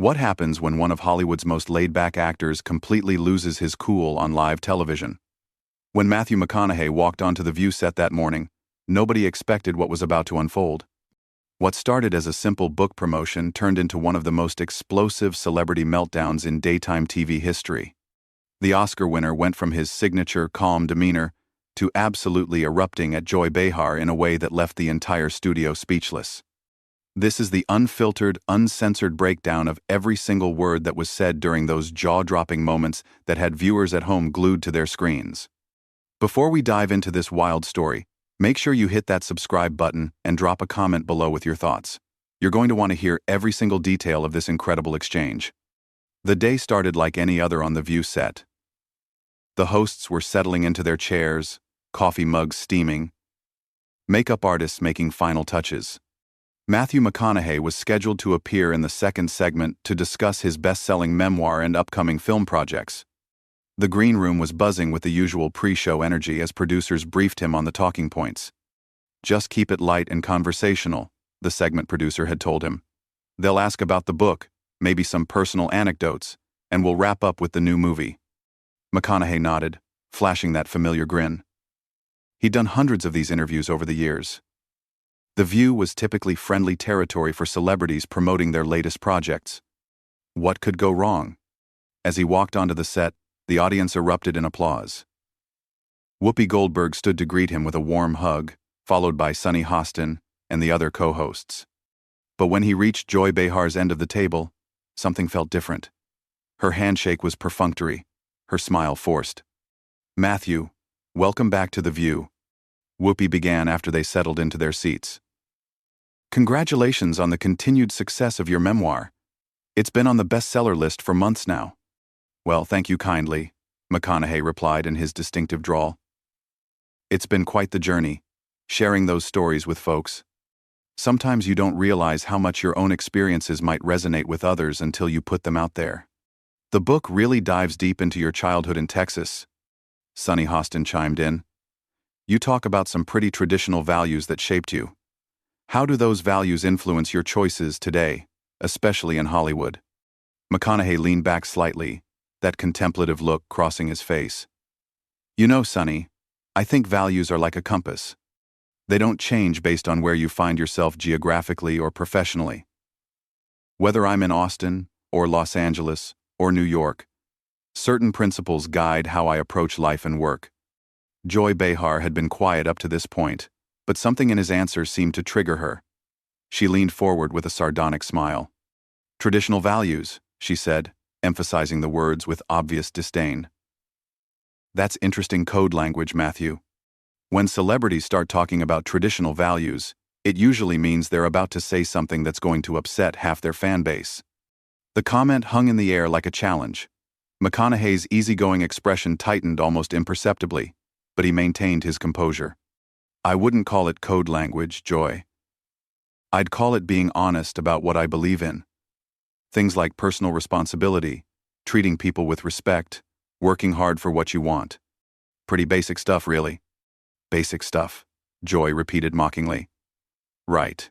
What happens when one of Hollywood's most laid-back actors completely loses his cool on live television? When Matthew McConaughey walked onto the View set that morning, nobody expected what was about to unfold. What started as a simple book promotion turned into one of the most explosive celebrity meltdowns in daytime TV history. The Oscar winner went from his signature calm demeanor to absolutely erupting at Joy Behar in a way that left the entire studio speechless. This is the unfiltered, uncensored breakdown of every single word that was said during those jaw-dropping moments that had viewers at home glued to their screens. Before we dive into this wild story, make sure you hit that subscribe button and drop a comment below with your thoughts. You're going to want to hear every single detail of this incredible exchange. The day started like any other on the View set. The hosts were settling into their chairs, coffee mugs steaming, makeup artists making final touches. Matthew McConaughey was scheduled to appear in the second segment to discuss his best-selling memoir and upcoming film projects. The green room was buzzing with the usual pre-show energy as producers briefed him on the talking points. "Just keep it light and conversational," the segment producer had told him. "They'll ask about the book, maybe some personal anecdotes, and we'll wrap up with the new movie." McConaughey nodded, flashing that familiar grin. He'd done hundreds of these interviews over the years. The View was typically friendly territory for celebrities promoting their latest projects. What could go wrong? As he walked onto the set, the audience erupted in applause. Whoopi Goldberg stood to greet him with a warm hug, followed by Sunny Hostin and the other co-hosts. But when he reached Joy Behar's end of the table, something felt different. Her handshake was perfunctory, her smile forced. "Matthew, welcome back to The View," Whoopi began after they settled into their seats. "Congratulations on the continued success of your memoir. It's been on the bestseller list for months now." "Well, thank you kindly," McConaughey replied in his distinctive drawl. "It's been quite the journey, sharing those stories with folks. Sometimes you don't realize how much your own experiences might resonate with others until you put them out there. The book really dives deep into your childhood in Texas," Sunny Hostin chimed in. "You talk about some pretty traditional values that shaped you. How do those values influence your choices today, especially in Hollywood?" McConaughey leaned back slightly, that contemplative look crossing his face. "You know, Sunny, I think values are like a compass. They don't change based on where you find yourself geographically or professionally. Whether I'm in Austin, or Los Angeles, or New York, certain principles guide how I approach life and work." Joy Behar had been quiet up to this point, but something in his answer seemed to trigger her. She leaned forward with a sardonic smile. "Traditional values," she said, emphasizing the words with obvious disdain. "That's interesting code language, Matthew. When celebrities start talking about traditional values, it usually means they're about to say something that's going to upset half their fan base." The comment hung in the air like a challenge. McConaughey's easygoing expression tightened almost imperceptibly, but he maintained his composure. "I wouldn't call it code language, Joy. I'd call it being honest about what I believe in. Things like personal responsibility, treating people with respect, working hard for what you want. Pretty basic stuff, really." "Basic stuff," Joy repeated mockingly. "Right.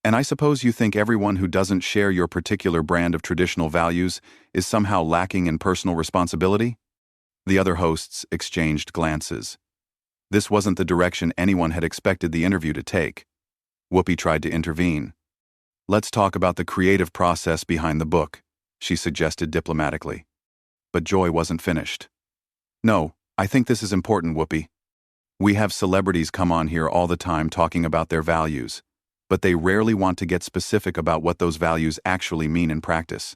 And I suppose you think everyone who doesn't share your particular brand of traditional values is somehow lacking in personal responsibility?" The other hosts exchanged glances. This wasn't the direction anyone had expected the interview to take. Whoopi tried to intervene. "Let's talk about the creative process behind the book," she suggested diplomatically. But Joy wasn't finished. "No, I think this is important, Whoopi. We have celebrities come on here all the time talking about their values, but they rarely want to get specific about what those values actually mean in practice.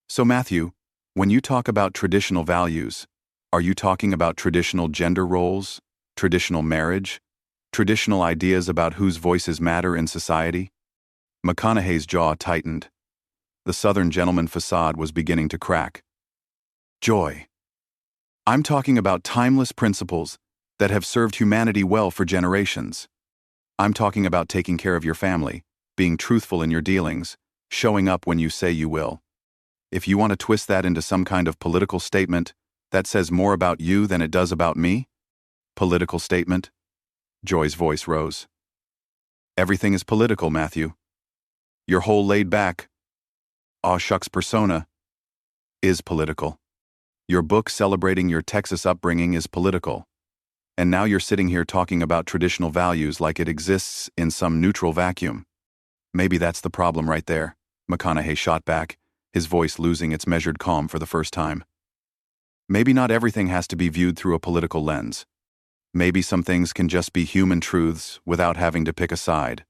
So Matthew, when you talk about traditional values, are you talking about traditional gender roles, traditional marriage, traditional ideas about whose voices matter in society?" McConaughey's jaw tightened. The Southern gentleman facade was beginning to crack. "Joy, I'm talking about timeless principles that have served humanity well for generations. I'm talking about taking care of your family, being truthful in your dealings, showing up when you say you will. If you want to twist that into some kind of political statement, that says more about you than it does about me?" "Political statement?" Joy's voice rose. "Everything is political, Matthew. Your whole laid-back, aw shucks persona is political. Your book celebrating your Texas upbringing is political. And now you're sitting here talking about traditional values like it exists in some neutral vacuum. Maybe that's the problem right there, McConaughey shot back, his voice losing its measured calm for the first time. Maybe not everything has to be viewed through a political lens. Maybe some things can just be human truths without having to pick a side.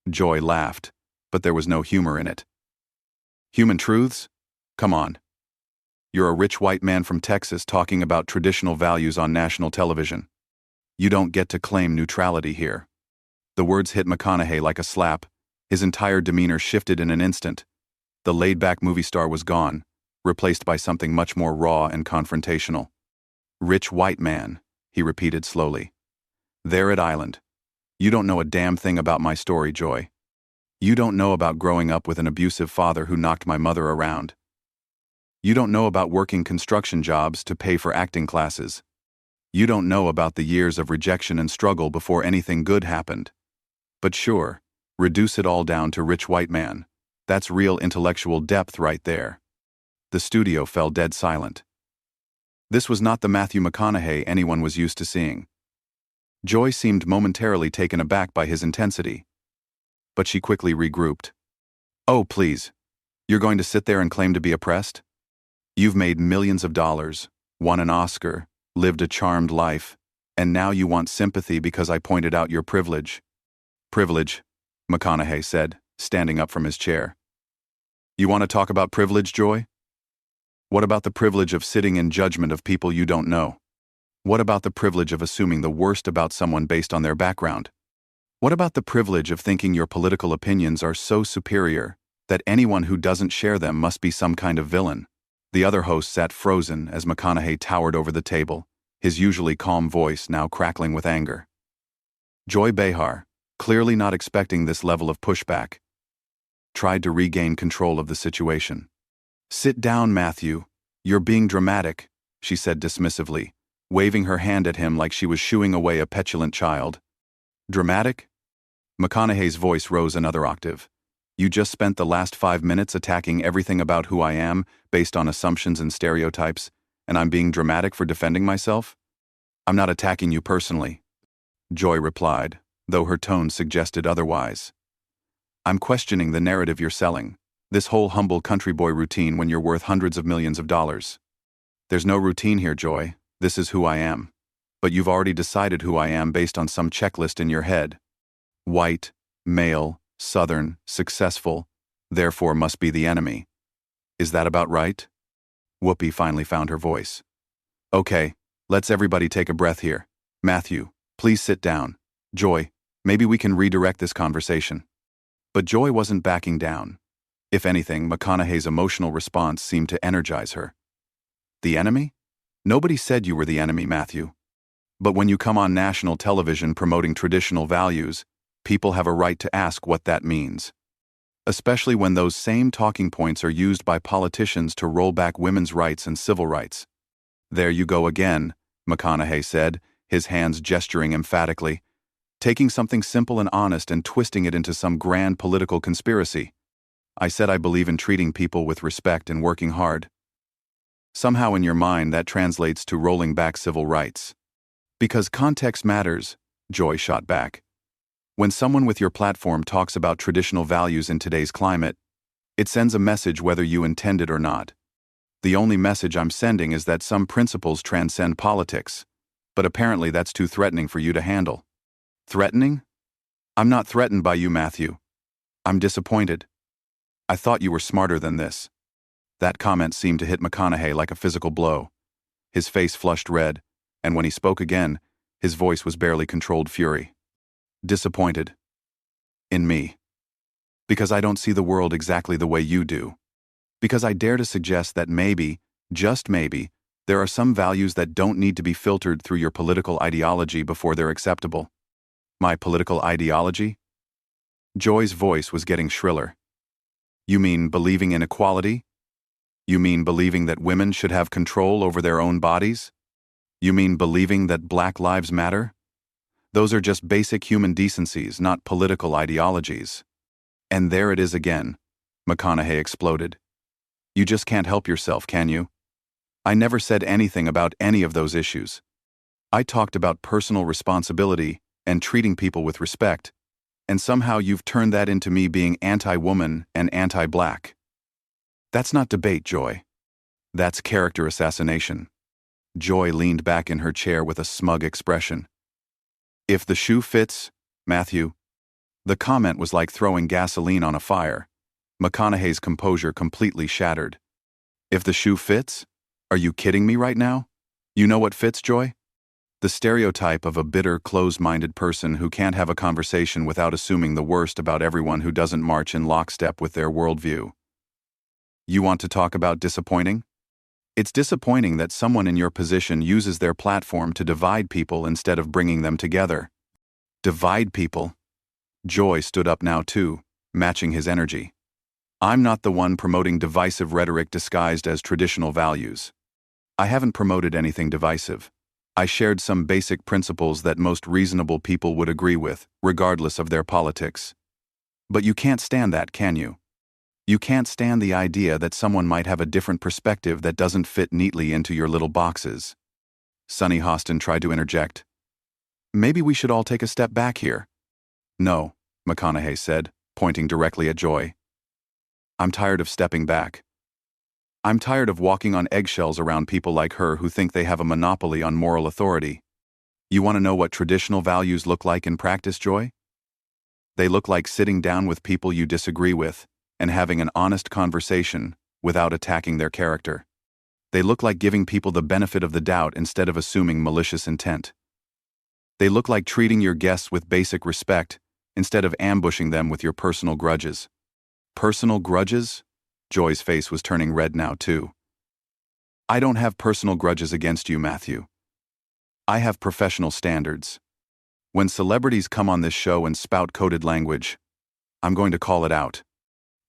Joy laughed, but there was no humor in it. Human truths? Come on. You're a rich white man from Texas talking about traditional values on national television. You don't get to claim neutrality here. The words hit McConaughey like a slap. His entire demeanor shifted in an instant. The laid-back movie star was gone, replaced by something much more raw and confrontational. Rich white man, he repeated slowly. There at Island. You don't know a damn thing about my story, Joy. You don't know about growing up with an abusive father who knocked my mother around. You don't know about working construction jobs to pay for acting classes. You don't know about the years of rejection and struggle before anything good happened. But sure, reduce it all down to rich white man. That's real intellectual depth right there. The studio fell dead silent. This was not the Matthew McConaughey anyone was used to seeing. Joy seemed momentarily taken aback by his intensity. But she quickly regrouped. Oh, please. You're going to sit there and claim to be oppressed? You've made millions of dollars, won an Oscar, lived a charmed life, and now you want sympathy because I pointed out your privilege. Privilege, McConaughey said, standing up from his chair. You want to talk about privilege, Joy? What about the privilege of sitting in judgment of people you don't know? What about the privilege of assuming the worst about someone based on their background? What about the privilege of thinking your political opinions are so superior that anyone who doesn't share them must be some kind of villain? The other host sat frozen as McConaughey towered over the table, his usually calm voice now crackling with anger. Joy Behar, clearly not expecting this level of pushback, tried to regain control of the situation. Sit down, Matthew. You're being dramatic, she said dismissively, waving her hand at him like she was shooing away a petulant child. Dramatic? McConaughey's voice rose another octave. You just spent the last 5 minutes attacking everything about who I am based on assumptions and stereotypes, and I'm being dramatic for defending myself? I'm not attacking you personally, Joy replied, though her tone suggested otherwise. I'm questioning the narrative you're selling, this whole humble country boy routine when you're worth hundreds of millions of dollars. There's no routine here, Joy. This is who I am. But you've already decided who I am based on some checklist in your head. White, male, Southern, successful, therefore must be the enemy. Is that about right? Whoopi finally found her voice. Okay, let's everybody take a breath here. Matthew, please sit down. Joy, maybe we can redirect this conversation. But Joy wasn't backing down. If anything, McConaughey's emotional response seemed to energize her. The enemy? Nobody said you were the enemy, Matthew. But when you come on national television promoting traditional values, people have a right to ask what that means. Especially when those same talking points are used by politicians to roll back women's rights and civil rights. There you go again, McConaughey said, his hands gesturing emphatically, taking something simple and honest and twisting it into some grand political conspiracy. I said I believe in treating people with respect and working hard. Somehow in your mind that translates to rolling back civil rights. Because context matters, Joy shot back. When someone with your platform talks about traditional values in today's climate, it sends a message whether you intend it or not. The only message I'm sending is that some principles transcend politics, but apparently that's too threatening for you to handle. Threatening? I'm not threatened by you, Matthew. I'm disappointed. I thought you were smarter than this. That comment seemed to hit McConaughey like a physical blow. His face flushed red, and when he spoke again, his voice was barely controlled fury. Disappointed. In me. Because I don't see the world exactly the way you do. Because I dare to suggest that maybe, just maybe, there are some values that don't need to be filtered through your political ideology before they're acceptable. My political ideology? Joy's voice was getting shriller. You mean believing in equality? You mean believing that women should have control over their own bodies? You mean believing that Black Lives Matter? Those are just basic human decencies, not political ideologies. And there it is again, McConaughey exploded, You just can't help yourself, can you? I never said anything about any of those issues. I talked about personal responsibility and treating people with respect, and somehow you've turned that into me being anti-woman and anti-black. That's not debate, Joy. That's character assassination. Joy leaned back in her chair with a smug expression. If the shoe fits, Matthew. The comment was like throwing gasoline on a fire. McConaughey's composure completely shattered. If the shoe fits? Are you kidding me right now? You know what fits, Joy? The stereotype of a bitter, closed-minded person who can't have a conversation without assuming the worst about everyone who doesn't march in lockstep with their worldview. You want to talk about disappointing? It's disappointing that someone in your position uses their platform to divide people instead of bringing them together. Divide people? Joy stood up now too, matching his energy. I'm not the one promoting divisive rhetoric disguised as traditional values. I haven't promoted anything divisive. I shared some basic principles that most reasonable people would agree with, regardless of their politics. But you can't stand that, can you? You can't stand the idea that someone might have a different perspective that doesn't fit neatly into your little boxes. Sonny Hostin tried to interject. Maybe we should all take a step back here. No, McConaughey said, pointing directly at Joy. I'm tired of stepping back. I'm tired of walking on eggshells around people like her who think they have a monopoly on moral authority. You want to know what traditional values look like in practice, Joy? They look like sitting down with people you disagree with and having an honest conversation without attacking their character. They look like giving people the benefit of the doubt instead of assuming malicious intent. They look like treating your guests with basic respect instead of ambushing them with your personal grudges. Personal grudges? Joy's face was turning red now too. I don't have personal grudges against you, Matthew. I have professional standards. When celebrities come on this show and spout coded language, I'm going to call it out.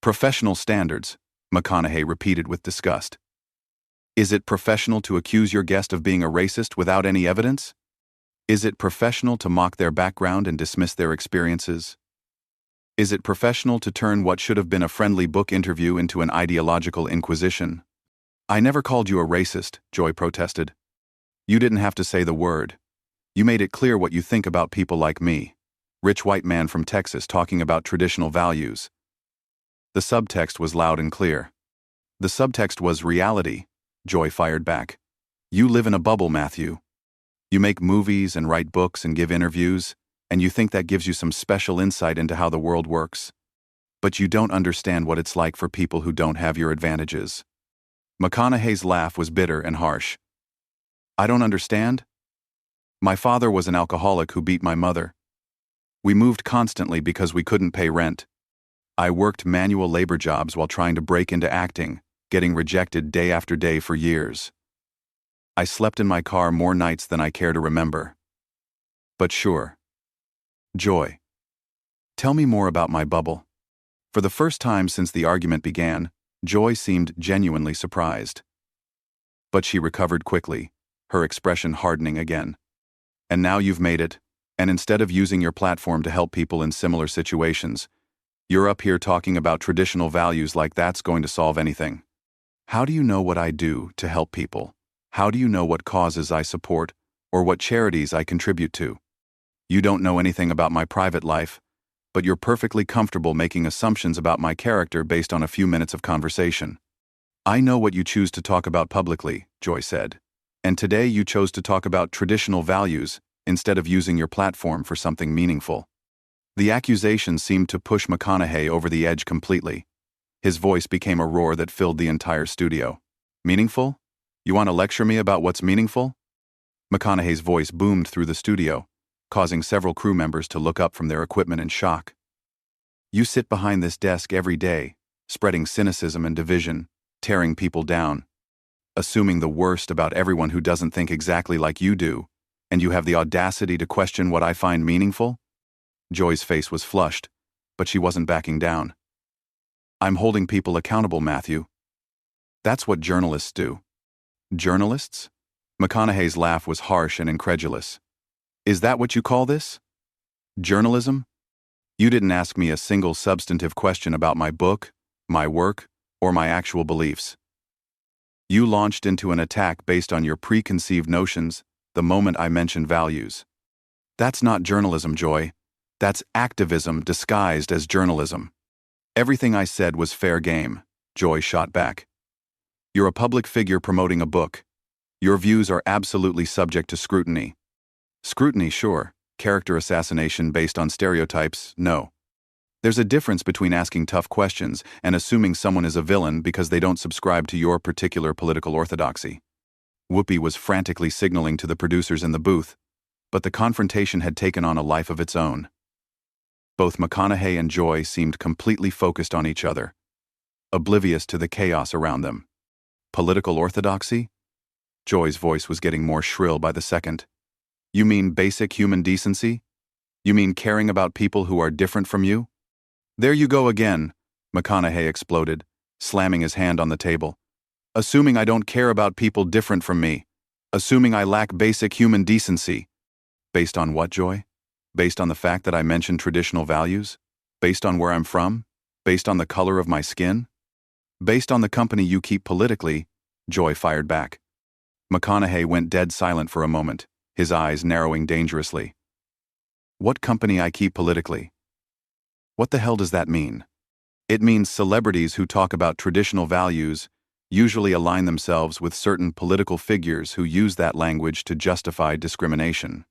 Professional standards, McConaughey repeated with disgust. Is it professional to accuse your guest of being a racist without any evidence? Is it professional to mock their background and dismiss their experiences? Is it professional to turn what should have been a friendly book interview into an ideological inquisition? I never called you a racist, Joy protested. You didn't have to say the word. You made it clear what you think about people like me. Rich white man from Texas talking about traditional values. The subtext was loud and clear. The subtext was reality, Joy fired back. You live in a bubble, Matthew. You make movies and write books and give interviews, and you think that gives you some special insight into how the world works. But you don't understand what it's like for people who don't have your advantages. McConaughey's laugh was bitter and harsh. I don't understand? My father was an alcoholic who beat my mother. We moved constantly because we couldn't pay rent. I worked manual labor jobs while trying to break into acting, getting rejected day after day for years. I slept in my car more nights than I care to remember. But sure. Joy. Tell me more about my bubble. For the first time since the argument began, Joy seemed genuinely surprised. But she recovered quickly, her expression hardening again. And now you've made it, and instead of using your platform to help people in similar situations, you're up here talking about traditional values like that's going to solve anything. How do you know what I do to help people? How do you know what causes I support or what charities I contribute to? You don't know anything about my private life, but you're perfectly comfortable making assumptions about my character based on a few minutes of conversation. I know what you choose to talk about publicly, Joy said, and today you chose to talk about traditional values instead of using your platform for something meaningful. The accusation seemed to push McConaughey over the edge completely. His voice became a roar that filled the entire studio. Meaningful? You want to lecture me about what's meaningful? McConaughey's voice boomed through the studio, causing several crew members to look up from their equipment in shock. You sit behind this desk every day, spreading cynicism and division, tearing people down, assuming the worst about everyone who doesn't think exactly like you do, and you have the audacity to question what I find meaningful? Joy's face was flushed, but she wasn't backing down. I'm holding people accountable, Matthew. That's what journalists do. Journalists? McConaughey's laugh was harsh and incredulous. Is that what you call this? Journalism? You didn't ask me a single substantive question about my book, my work, or my actual beliefs. You launched into an attack based on your preconceived notions the moment I mentioned values. That's not journalism, Joy. That's activism disguised as journalism. Everything I said was fair game, Joy shot back. You're a public figure promoting a book. Your views are absolutely subject to scrutiny. Scrutiny, sure. Character assassination based on stereotypes, no. There's a difference between asking tough questions and assuming someone is a villain because they don't subscribe to your particular political orthodoxy. Whoopi was frantically signaling to the producers in the booth, but the confrontation had taken on a life of its own. Both McConaughey and Joy seemed completely focused on each other, oblivious to the chaos around them. Political orthodoxy? Joy's voice was getting more shrill by the second. You mean basic human decency? You mean caring about people who are different from you? There you go again, McConaughey exploded, slamming his hand on the table. Assuming I don't care about people different from me. Assuming I lack basic human decency. Based on what, Joy? Based on the fact that I mentioned traditional values? Based on where I'm from? Based on the color of my skin? Based on the company you keep politically? Joy fired back. McConaughey went dead silent for a moment, his eyes narrowing dangerously. What company I keep politically? What the hell does that mean? It means celebrities who talk about traditional values usually align themselves with certain political figures who use that language to justify discrimination.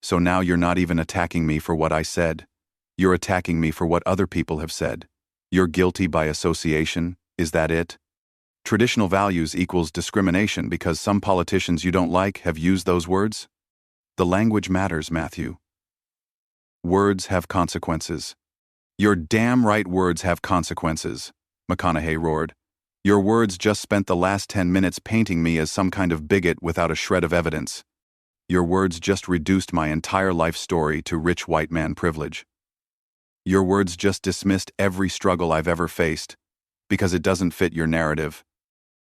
So now you're not even attacking me for what I said. You're attacking me for what other people have said. You're guilty by association, is that it? Traditional values equals discrimination because some politicians you don't like have used those words? The language matters, Matthew. Words have consequences. Your damn right words have consequences, McConaughey roared. Your words just spent the last 10 minutes painting me as some kind of bigot without a shred of evidence. Your words just reduced my entire life story to rich white man privilege. Your words just dismissed every struggle I've ever faced, because it doesn't fit your narrative.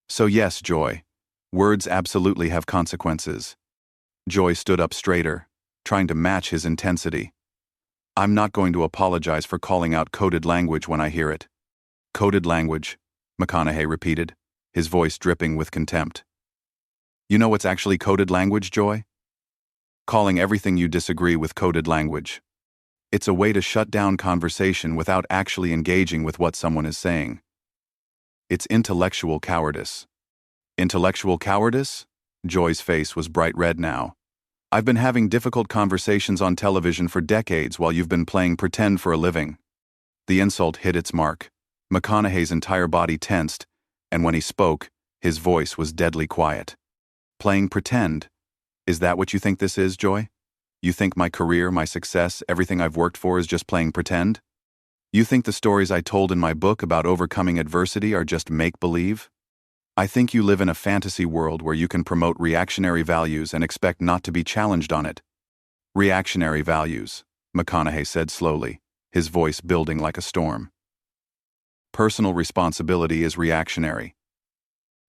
So yes, Joy, words absolutely have consequences. Joy stood up straighter, trying to match his intensity. I'm not going to apologize for calling out coded language when I hear it. Coded language, McConaughey repeated, his voice dripping with contempt. You know what's actually coded language, Joy? Calling everything you disagree with coded language. It's a way to shut down conversation without actually engaging with what someone is saying. It's intellectual cowardice. Intellectual cowardice? Joy's face was bright red now. I've been having difficult conversations on television for decades while you've been playing pretend for a living. The insult hit its mark. McConaughey's entire body tensed, and when he spoke, his voice was deadly quiet. Playing pretend? Is that what you think this is, Joy? You think my career, my success, everything I've worked for is just playing pretend? You think the stories I told in my book about overcoming adversity are just make-believe? I think you live in a fantasy world where you can promote reactionary values and expect not to be challenged on it. Reactionary values, McConaughey said slowly, his voice building like a storm. Personal responsibility is reactionary.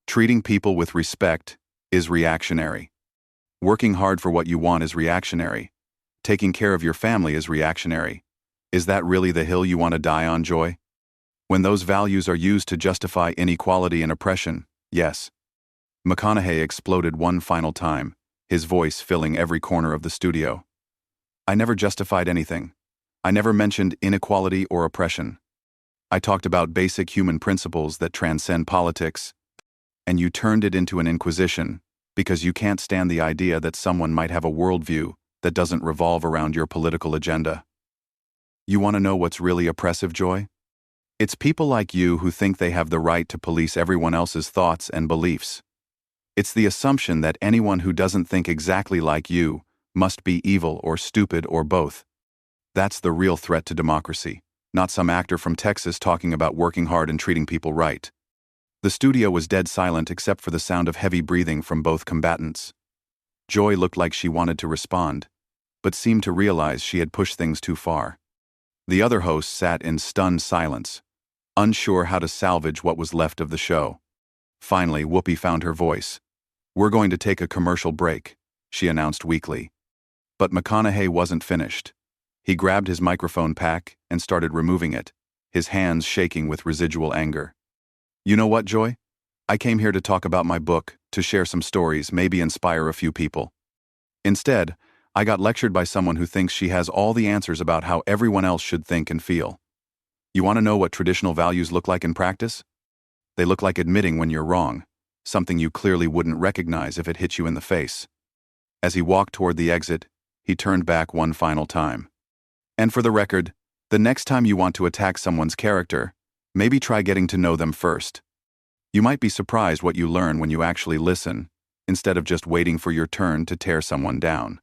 Treating people with respect is reactionary. Working hard for what you want is reactionary. Taking care of your family is reactionary. Is that really the hill you want to die on, Joy? When those values are used to justify inequality and oppression, yes. McConaughey exploded one final time, his voice filling every corner of the studio. I never justified anything. I never mentioned inequality or oppression. I talked about basic human principles that transcend politics, and you turned it into an inquisition because you can't stand the idea that someone might have a worldview that doesn't revolve around your political agenda. You want to know what's really oppressive, Joy? It's people like you who think they have the right to police everyone else's thoughts and beliefs. It's the assumption that anyone who doesn't think exactly like you must be evil or stupid or both. That's the real threat to democracy, not some actor from Texas talking about working hard and treating people right. The studio was dead silent except for the sound of heavy breathing from both combatants. Joy looked like she wanted to respond, but seemed to realize she had pushed things too far. The other hosts sat in stunned silence, unsure how to salvage what was left of the show. Finally, Whoopi found her voice. "We're going to take a commercial break," she announced weakly. But McConaughey wasn't finished. He grabbed his microphone pack and started removing it, his hands shaking with residual anger. You know what, Joy? I came here to talk about my book, to share some stories, maybe inspire a few people. Instead, I got lectured by someone who thinks she has all the answers about how everyone else should think and feel. You want to know what traditional values look like in practice? They look like admitting when you're wrong, something you clearly wouldn't recognize if it hit you in the face. As he walked toward the exit, he turned back one final time. And for the record, the next time you want to attack someone's character, maybe try getting to know them first. You might be surprised what you learn when you actually listen, instead of just waiting for your turn to tear someone down.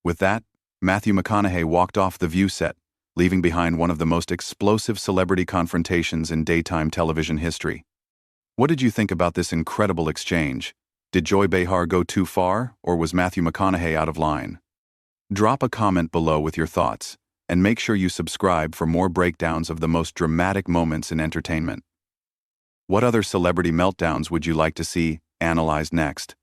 With that, Matthew McConaughey walked off the View set, leaving behind one of the most explosive celebrity confrontations in daytime television history. What did you think about this incredible exchange? Did Joy Behar go too far, or was Matthew McConaughey out of line? Drop a comment below with your thoughts, and make sure you subscribe for more breakdowns of the most dramatic moments in entertainment. What other celebrity meltdowns would you like to see analyzed next?